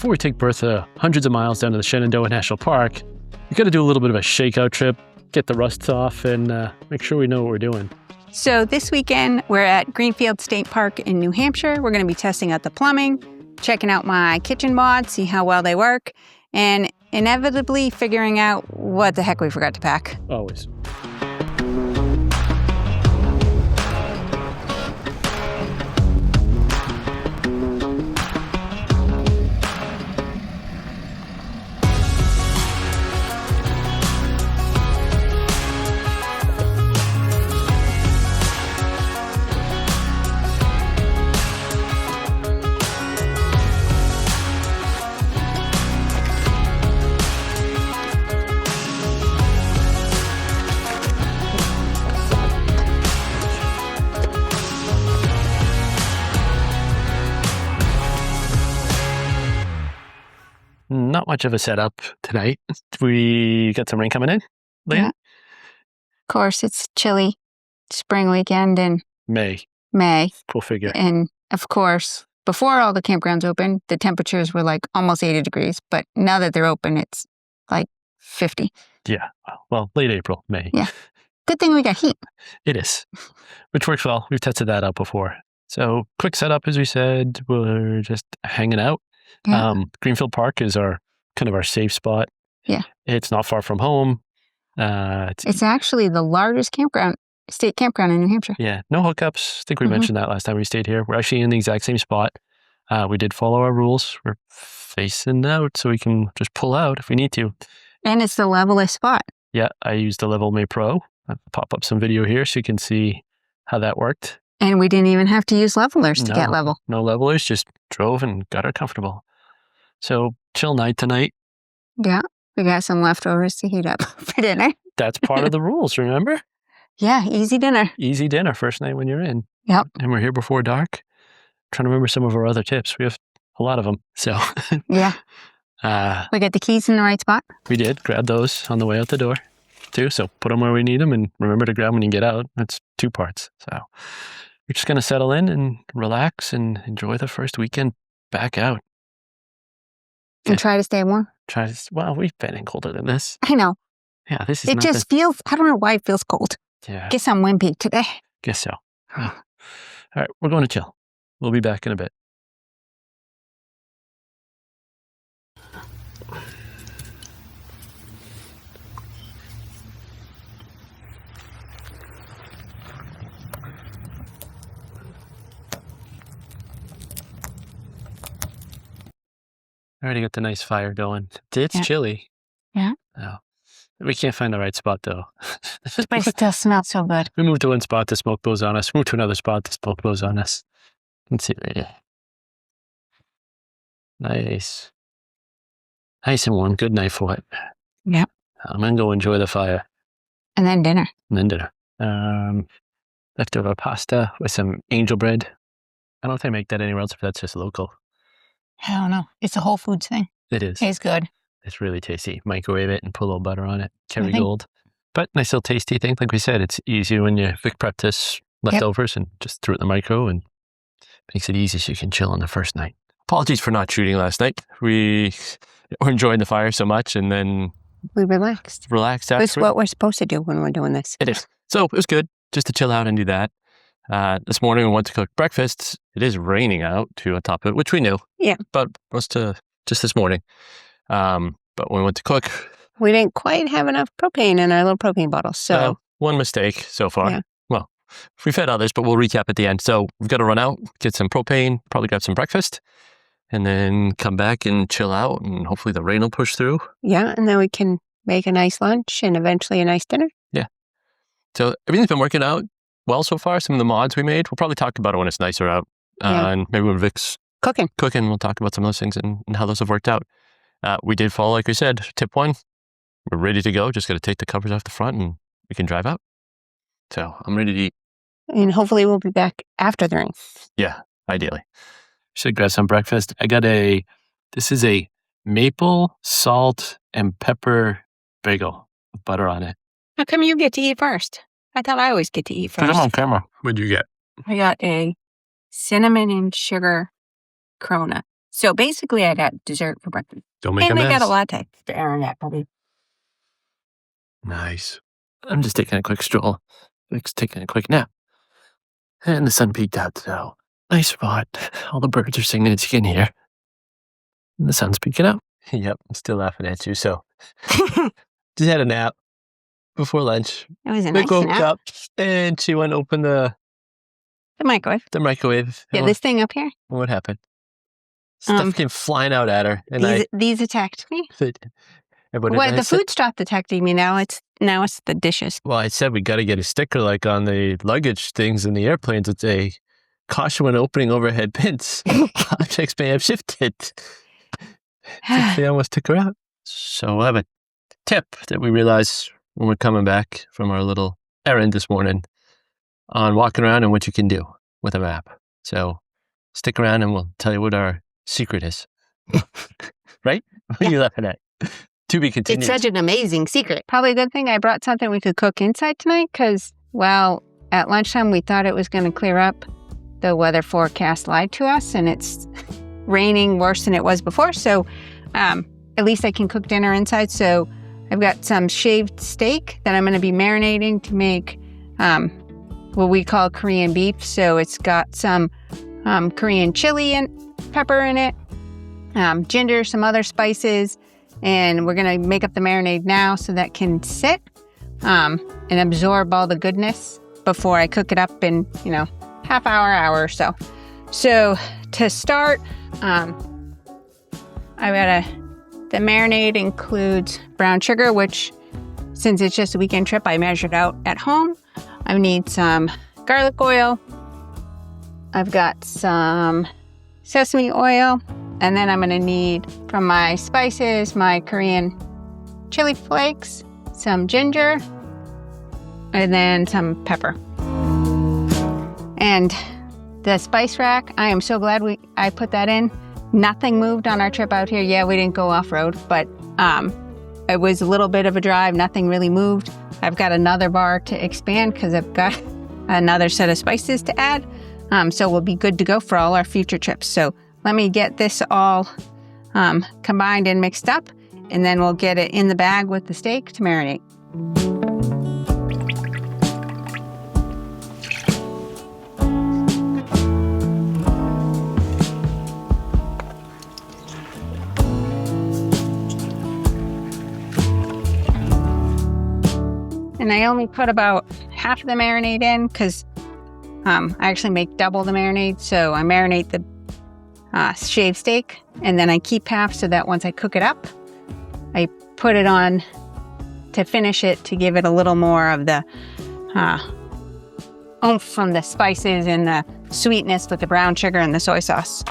before we take Bertha hundreds of miles down to the Shenandoah National Park, we got to do a little bit of a shakeout trip, get the rust off, and make sure we know what we're doing. So this weekend, we're at Greenfield State Park in New Hampshire. We're going to be testing out the plumbing, checking out my kitchen mods, see how well they work, and inevitably figuring out what the heck we forgot to pack. Always. Not much of a setup tonight. We got some rain coming in later. Yeah. Of course, it's chilly spring weekend in May. Full figure. And of course, before all the campgrounds opened, the temperatures were like almost 80 degrees. But now that they're open, it's like 50. Yeah. Well, late April, May. Yeah. Good thing we got heat. It is, which works well. We've tested that out before. So quick setup, as we said, we're just hanging out. Yeah. Greenfield Park is our safe spot. Yeah. It's not far from home. It's actually the largest state campground in New Hampshire. Yeah. No hookups. I think we mentioned that last time we stayed here. We're actually in the exact same spot. We did follow our rules. We're facing out so we can just pull out if we need to. And it's the levelest spot. Yeah. I used the Level May Pro. I'll pop up some video here so you can see how that worked. And we didn't even have to use levelers to get level. No levelers, just drove and got her comfortable. So chill night tonight. Yeah, we got some leftovers to heat up for dinner. That's part of the rules, remember? Yeah, easy dinner. Easy dinner, first night when you're in. Yep. And we're here before dark. Trying to remember some of our other tips. We have a lot of them, so. Yeah. We got the keys in the right spot. We did. Grab those on the way out the door, too. So put them where we need them and remember to grab them when you get out. That's 2 parts. So we're just going to settle in and relax and enjoy the first weekend back out. And try to stay warm. Well, we've been in colder than this. I know. Yeah, this is It just feels, I don't know why it feels cold. Yeah. Guess I'm wimpy today. Guess so. All right, we're going to chill. We'll be back in a bit. Already got the nice fire going. It's chilly. Yeah. Oh. We can't find the right spot, though. But it still smells so good. We moved to one spot, the smoke blows on us. Moved to another spot, the smoke blows on us. Let's see. Yeah. Nice. Nice and warm. Good night for it. Yeah. I'm going to go enjoy the fire. And then dinner. Leftover pasta with some angel bread. I don't know if they make that anywhere else, if that's just local. I don't know. It's a Whole Foods thing. It is. It's good. It's really tasty. Microwave it and put a little butter on it. Kerrygold. But nice little tasty thing. Like we said, it's easy when you Vic prep this leftovers and just threw it in the micro and makes it easy so you can chill on the first night. Apologies for not shooting last night. We were enjoying the fire so much and then we relaxed. Relaxed after. It's what we're supposed to do when we're doing this. It is. So it was good just to chill out and do that. This morning we went to cook breakfast. It is raining out too on top of it, which we knew. Yeah. But just this morning. But when we went to cook, we didn't quite have enough propane in our little propane bottles. So one mistake so far. Yeah. Well, we've had others, but we'll recap at the end. So we've got to run out, get some propane, probably grab some breakfast, and then come back and chill out, and hopefully the rain will push through. Yeah, and then we can make a nice lunch and eventually a nice dinner. Yeah. So everything's been working out well so far. Some of the mods we made, we'll probably talk about it when it's nicer out. And maybe when Vic's cooking, we'll talk about some of those things and how those have worked out. We did follow, like we said, tip 1. We're ready to go. Just got to take the covers off the front and we can drive out. So I'm ready to eat. And hopefully we'll be back after the rain. Yeah, ideally. Should grab some breakfast. This is a maple, salt, and pepper bagel with butter on it. How come you get to eat first? I thought I always get to eat first. Put them on camera. What'd you get? I got a cinnamon and sugar Corona. So basically, I got dessert for breakfast. Don't make a mess. And I got a latte for Aaron that probably. Nice. I'm just taking a quick stroll. Vic's taking a quick nap. And the sun peeked out, so nice spot. All the birds are singing, as you can hear. And the sun's peeking out. Yep, I'm still laughing at you, so. Just had a nap before lunch. It was a Vic nice woke nap. up, and she went to open the microwave. The microwave. Yeah, this thing up here. What happened? Stuff came flying out at her. And these attacked me. The food stopped attacking me. Now it's the dishes. Well, I said we got to get a sticker like on the luggage things in the airplanes that say, caution when opening overhead bins. Objects may have shifted. They almost took her out. So I have a tip that we realized when we're coming back from our little errand this morning on walking around and what you can do with a map. So stick around and we'll tell you what our secret is. Right? What are you laughing at? To be continued. It's such an amazing secret. Probably a good thing I brought something we could cook inside tonight because, well, at lunchtime we thought it was going to clear up. The weather forecast lied to us and it's raining worse than it was before. So at least I can cook dinner inside. So I've got some shaved steak that I'm going to be marinating to make what we call Korean beef. So it's got some Korean chili and pepper in it, ginger, some other spices. And we're going to make up the marinade now so that can sit and absorb all the goodness before I cook it up in, half hour or so. So to start, the marinade includes brown sugar, which since it's just a weekend trip, I measured out at home. I need some garlic oil. I've got some sesame oil. And then I'm going to need, from my spices, my Korean chili flakes, some ginger, and then some pepper. And the spice rack, I am so glad I put that in. Nothing moved on our trip out here. Yeah, we didn't go off-road, but it was a little bit of a drive. Nothing really moved. I've got another bar to expand because I've got another set of spices to add. So we'll be good to go for all our future trips. So let me get this all combined and mixed up, and then we'll get it in the bag with the steak to marinate. And I only put about half of the marinade in because I actually make double the marinade. So I marinate the shaved steak, and then I keep half so that once I cook it up, I put it on to finish it to give it a little more of the oomph from the spices and the sweetness with the brown sugar and the soy sauce.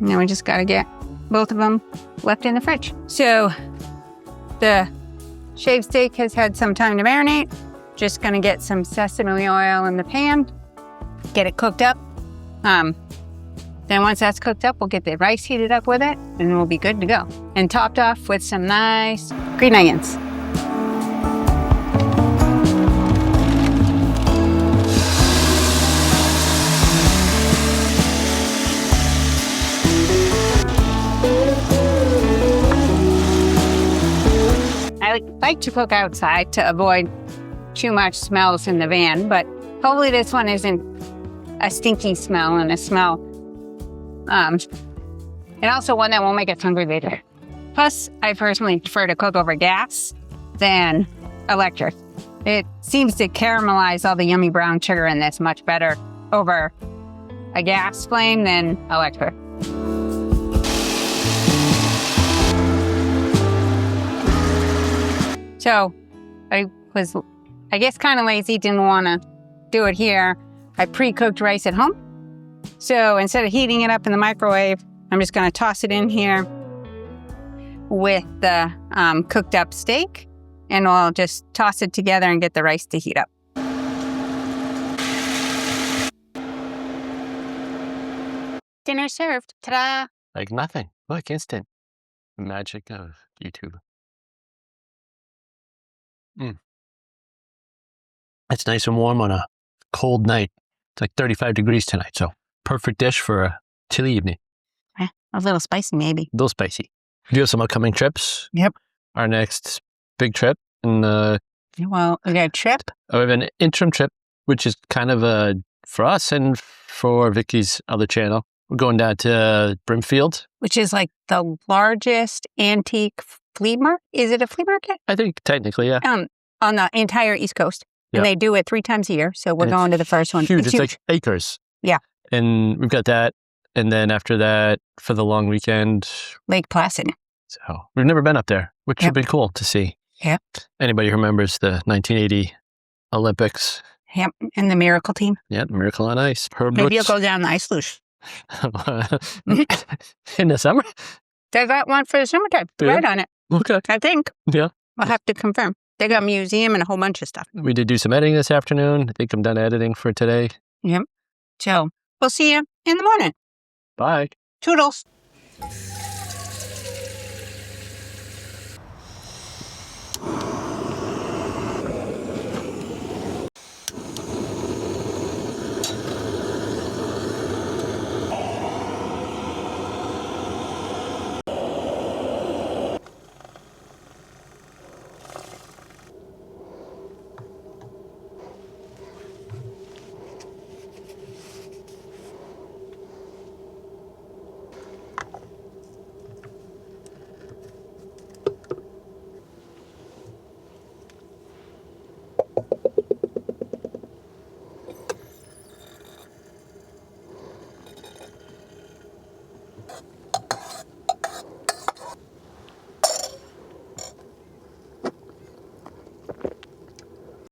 Now we just got to get both of them left in the fridge. So the shaved steak has had some time to marinate. Just going to get some sesame oil in the pan, get it cooked up. Then once that's cooked up, we'll get the rice heated up with it, and we'll be good to go. And topped off with some nice green onions. I like to cook outside to avoid too much smells in the van, but hopefully this one isn't a stinky smell and a smell. And also one that won't make us hungry later. Plus, I personally prefer to cook over gas than electric. It seems to caramelize all the yummy brown sugar in this much better over a gas flame than electric. So I was, I guess, kind of lazy, didn't want to do it here. I pre-cooked rice at home. So instead of heating it up in the microwave, I'm just going to toss it in here with the cooked up steak, and I'll just toss it together and get the rice to heat up. Dinner served. Ta-da! Like nothing. Look, instant. Magic of YouTube. It's nice and warm on a cold night. It's like 35 degrees tonight, so perfect dish for a chilly evening. I A little spicy, maybe. A little spicy. Do you have some upcoming trips? Yep. Our next big trip. And, well, we got a trip. We have an interim trip, which is kind of for us and for Vicky's other channel. We're going down to Greenfield. Which is like the largest antique flea market. Is it a flea market? I think technically, yeah. On the entire East Coast. Yep. And they do it 3 times a year. So we're going to the first one. Huge. It's like acres. Yeah. And we've got that. And then after that, for the long weekend, Lake Placid. So we've never been up there, which would be cool to see. Yep. Anybody who remembers the 1980 Olympics. Yep. And the Miracle team. Yeah, Miracle on Ice. Maybe you'll go down the ice luge. In the summer? They got one for the summertime. Yeah. Right on it. Okay. I think. Yeah. I'll have to confirm. They got a museum and a whole bunch of stuff. We did do some editing this afternoon. I think I'm done editing for today. Yep. So we'll see you in the morning. Bye. Toodles.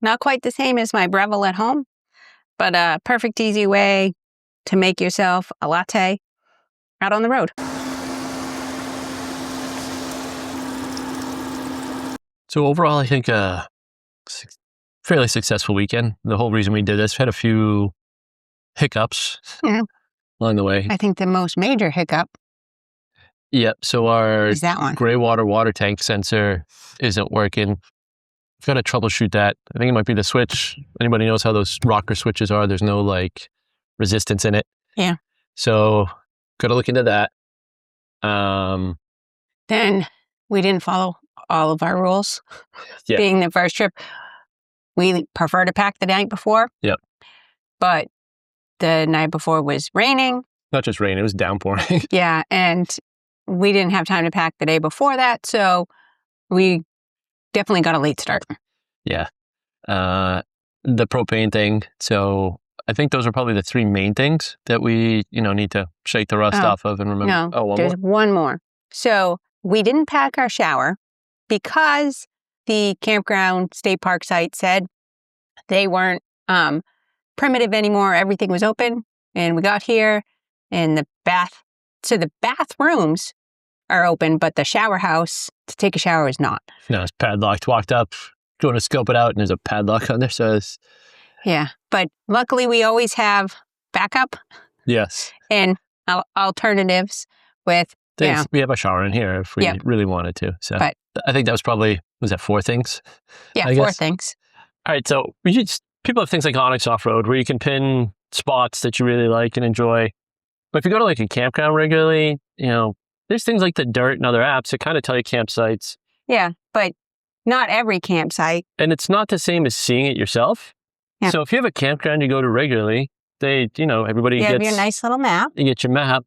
Not quite the same as my Breville at home, but a perfect easy way to make yourself a latte out on the road. So overall, I think fairly successful weekend. The whole reason we did this, had a few hiccups along the way. I think the most major hiccup. Yep. So our is that one. gray water tank sensor isn't working. Got to troubleshoot that. I think it might be the switch. Anybody knows how those rocker switches are? There's no like resistance in it. Yeah. So got to look into that. Then we didn't follow all of our rules. Yeah. Being the first trip, we prefer to pack the night before. Yep. But the night before was raining. Not just rain, it was downpouring. Yeah. And we didn't have time to pack the day before that. So we definitely got a late start. Yeah. The propane thing. So I think those are probably the 3 main things that we, need to shake the rust off of and remember. No, there's one more. So we didn't pack our shower because the campground state park site said they weren't primitive anymore. Everything was open. And we got here and the bathrooms are open, but the shower house to take a shower is not. No, it's padlocked. Walked up, going to scope it out, and there's a padlock on there. So yeah, but luckily we always have backup. Yes. And alternatives with. We have a shower in here if we really wanted to. So but, I think that was that 4 things? Yeah, 4 things. All right, so people have things like Onyx Off-Road where you can pin spots that you really like and enjoy. But if you go to like a campground regularly, there's things like the Dirt and other apps that kind of tell you campsites. Yeah, but not every campsite. And it's not the same as seeing it yourself. Yeah. So if you have a campground you go to regularly, everybody gets... You have your nice little map. You get your map.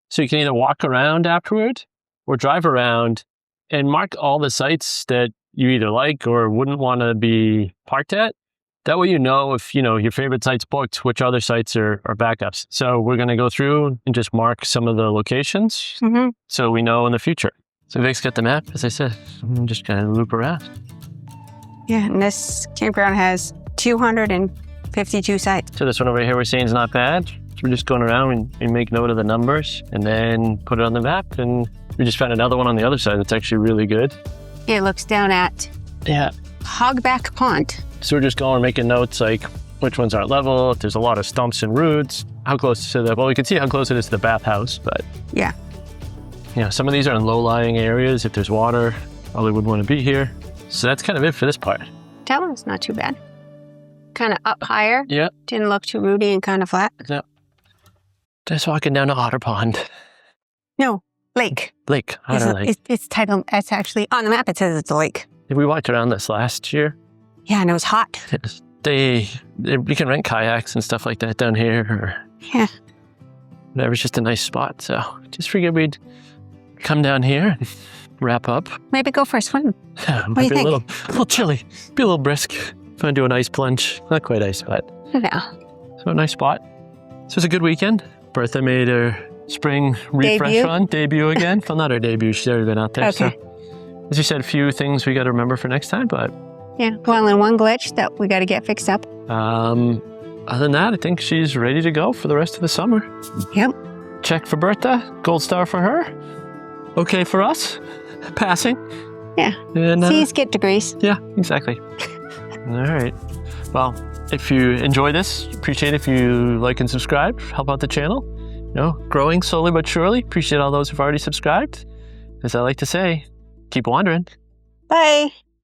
So you can either walk around afterward or drive around and mark all the sites that you either like or wouldn't want to be parked at. That way if, your favorite site's booked, which other sites are backups. So we're going to go through and just mark some of the locations so we know in the future. So Vic's got the map, as I said. I'm just going to loop around. Yeah, and this campground has 252 sites. So this one over here we're seeing is not bad. So we're just going around and make note of the numbers and then put it on the map. And we just found another one on the other side that's actually really good. It looks down at Hogback Pond. So we're just going making notes like which ones aren't level, if there's a lot of stumps and roots, how close to we can see how close it is to the bathhouse, but yeah. Some of these are in low-lying areas. If there's water, probably wouldn't want to be here. So that's kind of it for this part. That one's not too bad. Kind of up higher. Yeah. Didn't look too rooty and kind of flat. Yeah. Just walking down to Otter Pond. No, lake. Lake. I don't know. It's titled, it's actually, on the map it says it's a lake. We walked around this last year. Yeah, and it was hot. You can rent kayaks and stuff like that down here. Or whatever, it's just a nice spot. So just figured we'd come down here and wrap up. Maybe go for a swim. Yeah, might be a little chilly. Be a little brisk. If I do an ice plunge. Not quite ice, but. Yeah. So a nice spot. So it was a good weekend. Bertha made her spring refresh run, debut again. Well, not her debut. She's already been out there. Okay. So, as you said, a few things we got to remember for next time, but. Yeah. Well, and one glitch that we got to get fixed up. Other than that, I think she's ready to go for the rest of the summer. Yep. Check for Bertha. Gold star for her. Okay for us. Passing. Yeah. And, C's get degrees. Yeah, exactly. All right. Well, if you enjoy this, appreciate it if you like and subscribe. Help out the channel. You know, growing slowly but surely. Appreciate all those who've already subscribed. As I like to say, keep wandering. Bye.